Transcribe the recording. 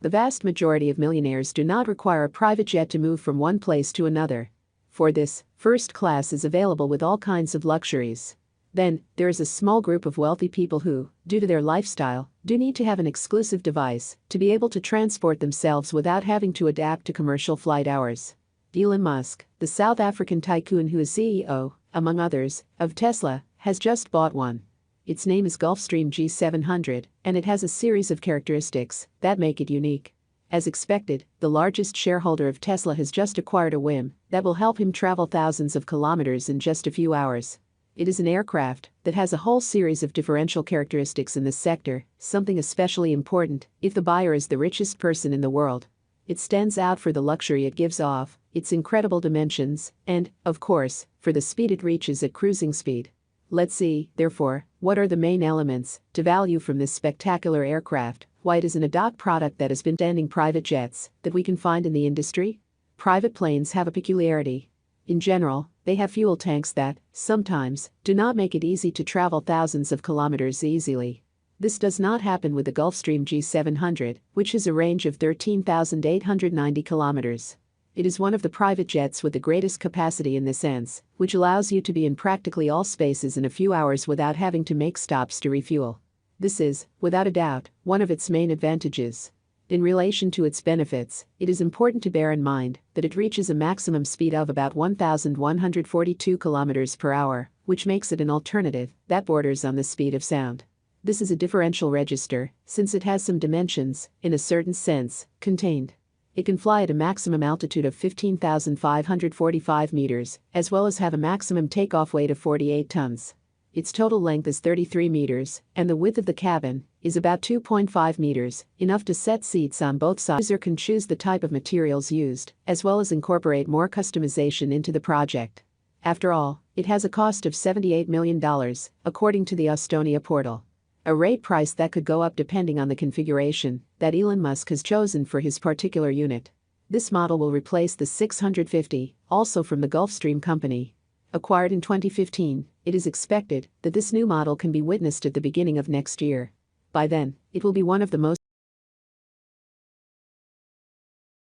The vast majority of millionaires do not require a private jet to move from one place to another. For this, first class is available with all kinds of luxuries. Then, there is a small group of wealthy people who, due to their lifestyle, do need to have an exclusive device to be able to transport themselves without having to adapt to commercial flight hours. Elon Musk, the South African tycoon who is CEO, among others, of Tesla, has just bought one. Its name is Gulfstream G700, and it has a series of characteristics that make it unique. As expected, the largest shareholder of Tesla has just acquired a whim that will help him travel thousands of kilometers in just a few hours. It is an aircraft that has a whole series of differential characteristics in this sector, something especially important if the buyer is the richest person in the world. It stands out for the luxury it gives off, its incredible dimensions, and, of course, for the speed it reaches at cruising speed. Let's see, therefore, what are the main elements to value from this spectacular aircraft, why it is an ad hoc product that has been standing private jets that we can find in the industry. Private planes have a peculiarity. In general, they have fuel tanks that, sometimes, do not make it easy to travel thousands of kilometers easily. This does not happen with the Gulfstream G700, which has a range of 13,890 kilometers. It is one of the private jets with the greatest capacity in this sense, which allows you to be in practically all spaces in a few hours without having to make stops to refuel. This is, without a doubt, one of its main advantages. In relation to its benefits, it is important to bear in mind that it reaches a maximum speed of about 1,142 kilometers per hour, which makes it an alternative that borders on the speed of sound. This is a differential register, since it has some dimensions, in a certain sense, contained. It can fly at a maximum altitude of 15,545 meters, as well as have a maximum takeoff weight of 48 tons. Its total length is 33 meters, and the width of the cabin is about 2.5 meters, enough to set seats on both sides. The user can choose the type of materials used, as well as incorporate more customization into the project. After all, it has a cost of $78 million, according to the Estonia portal. A rate price that could go up depending on the configuration that Elon Musk has chosen for his particular unit. This model will replace the 650, also from the Gulfstream company. Acquired in 2015, it is expected that this new model can be witnessed at the beginning of next year. By then, it will be one of the most